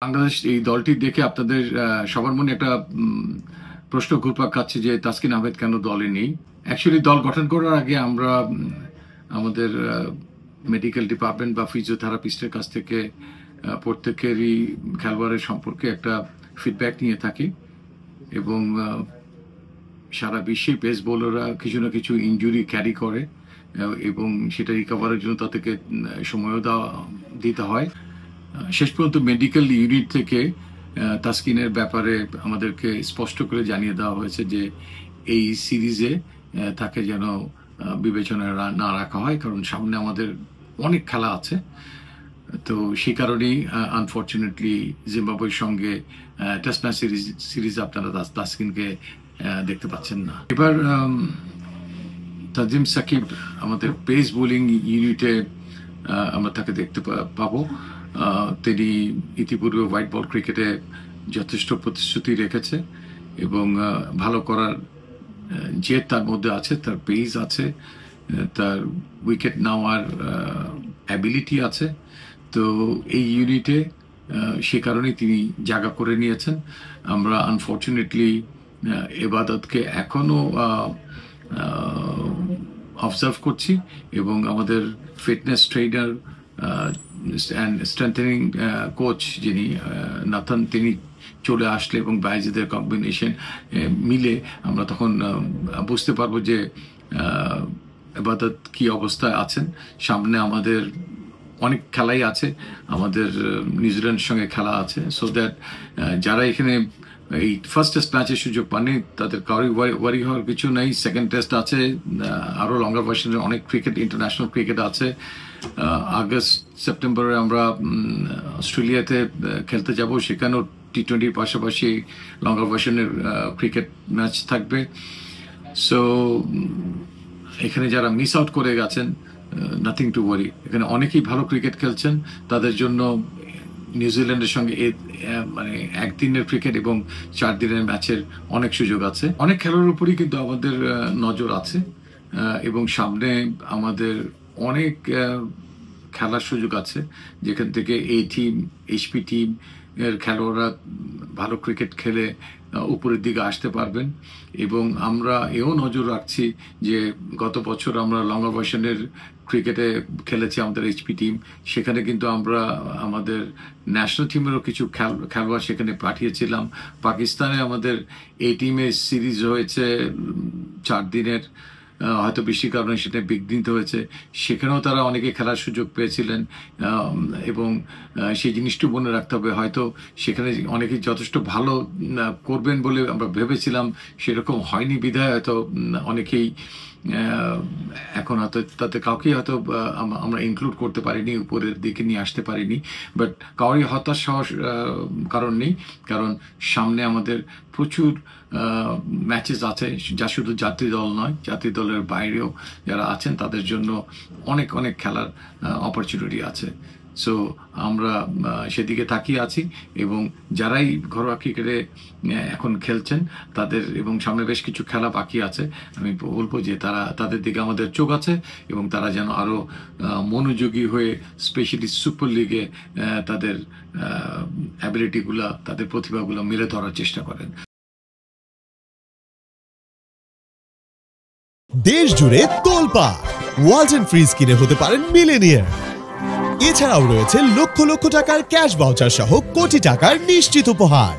বাংলাদেশ এই দলটি দেখে আপনাদের সবার মনে একটা প্রশ্ন ঘুরপাক খাচ্ছে যে তাসকিন আহমেদ কেন দলে নেই। অ্যাকচুয়ালি দল গঠন করার আগে আমরা আমাদের মেডিকেল ডিপার্টমেন্ট বা ফিজিওথেরাপিস্টের কাছ থেকে প্রত্যেকেরই খেলোয়াড়ের সম্পর্কে একটা ফিডব্যাক নিয়ে থাকি এবং সারা বিশ্বে পেস বোলাররা কিছু না কিছু ইনজুরি ক্যারি করে এবং সেটা রিকভারের জন্য তাদেরকে সময়ও দিতে হয়। শেষ পর্যন্ত মেডিকেল ইউনিট থেকে তাসকিনের ব্যাপারে আমাদেরকে স্পষ্ট করে জানিয়ে দেওয়া হয়েছে যে এই সিরিজে তাকে যেন বিবেচনায় না রাখা হয়, কারণ সামনে আমাদের অনেক খেলা আছে। তো সেই কারণেই আনফর্চুনেটলি জিম্বাবুয়ের সঙ্গে টেস্ট ম্যাচ সিরিজ আপনারা তাসকিনকে দেখতে পাচ্ছেন না। এবার তাজিম সাকিব আমাদের পেস বোলিং ইউনিটে আমরা তাকে দেখতে পাবো। তিনি ইতিপূর্বে হোয়াইট বল ক্রিকেটে যথেষ্ট প্রতিশ্রুতি রেখেছে এবং ভালো করার জেদ তার মধ্যে আছে, তার পেস আছে, তার উইকেট নেওয়ার অ্যাবিলিটি আছে। তো এই ইউনিটে সে কারণেই তিনি জায়গা করে নিয়েছেন। আমরা আনফর্চুনেটলি এবাদতকে এখনও অবজার্ভ করছি এবং আমাদের fitness trainer and strengthening coach যিনি নাথান, তিনি চলে আসলে এবং বাইজিদের কম্বিনেশন মিলে আমরা তখন বুঝতে পারবো যে এবাদত কি অবস্থায় আছেন। সামনে আমাদের অনেক খেলাই আছে, আমাদের নিউজিল্যান্ডের সঙ্গে খেলা আছে। সো দ্যাট যারা এখানে এই ফার্স্ট টেস্ট ম্যাচের সুযোগ পাননি তাদের কারোই ওয়ারি হওয়ার কিছু নেই। সেকেন্ড টেস্ট আছে, আরও লঙ্গার ভার্সনের অনেক ক্রিকেট, ইন্টারন্যাশনাল ক্রিকেট আছে। আগস্ট সেপ্টেম্বরে আমরা অস্ট্রেলিয়াতে খেলতে যাব, সেখানেও টি-20-র পাশাপাশি লঙ্গার ভার্সনের ক্রিকেট ম্যাচ থাকবে। সো এখানে যারা মিস আউট করে গেছেন, নাথিং টু ওয়ারি। এখানে অনেকেই ভালো ক্রিকেট খেলছেন, তাদের জন্য নিউজিল্যান্ডের সঙ্গে মানে একদিনের ক্রিকেট এবং 4 দিনের ম্যাচের অনেক সুযোগ আছে। অনেক খেলার উপরই কিন্তু আমাদের নজর আছে এবং সামনে আমাদের অনেক খেলার সুযোগ আছে, যেখান থেকে এই টিম, এইচপি টিম এর খেলোয়াড়রা ভালো ক্রিকেট খেলে উপরের দিকে আসতে পারবেন। এবং আমরা এও নজর রাখছি যে গত বছর আমরা লঙ্গার ভার্সনের ক্রিকেটে খেলেছি আমাদের এইচপি টিম, সেখানে কিন্তু আমরা আমাদের ন্যাশনাল টিমেরও কিছু খেলোয়াড় সেখানে পাঠিয়েছিলাম। পাকিস্তানে আমাদের এই টিমের সিরিজ হয়েছে 4 দিনের, হয়তো বৃষ্টির কারণে সেটা বিঘ্নিত হয়েছে, সেখানেও তারা অনেকে খেলার সুযোগ পেয়েছিলেন এবং সেই জিনিসটি মনে রাখতে হবে। হয়তো সেখানে অনেকেই যথেষ্ট ভালো করবেন বলে আমরা ভেবেছিলাম, সেরকম হয়নি বিধায় হয়তো অনেকেই এখন হয়তো তাতে কাউকেই হয়তো আমরা ইনক্লুড করতে পারিনি, উপরের দিকে নিয়ে আসতে পারিনি। বাট কাউরই হতাশ হওয়ার কারণ নেই, কারণ সামনে আমাদের প্রচুর ম্যাচেস আছে, যা শুধু জাতীয় দল নয়, জাতীয় দলের বাইরেও যারা আছেন তাদের জন্য অনেক অনেক খেলার অপরচুনিটি আছে। সো আমরা সেদিকে তাকিয়ে আছি এবং যারাই ঘরোয়া ক্রিকেটে এখন খেলছেন তাদের, এবং সামনে বেশ কিছু খেলা বাকি আছে, আমি বলবো যে তাদের দিকে আমাদের চোখ আছে এবং তারা যেন আরও মনোযোগী হয়ে স্পেশালি সুপার লিগে তাদের অ্যাবিলিটিগুলা, তাদের প্রতিভাগুলো মেলে ধরার চেষ্টা করেন। দেশ জুড়ে তোলপাড়, ওয়ালটন ফ্রিজ কিনে হতে পারেন মিলেনিয়ার। এছাড়াও রয়েছে লক্ষ লক্ষ টাকার ক্যাশ ভাউচার সহ কোটি টাকার নিশ্চিত উপহার।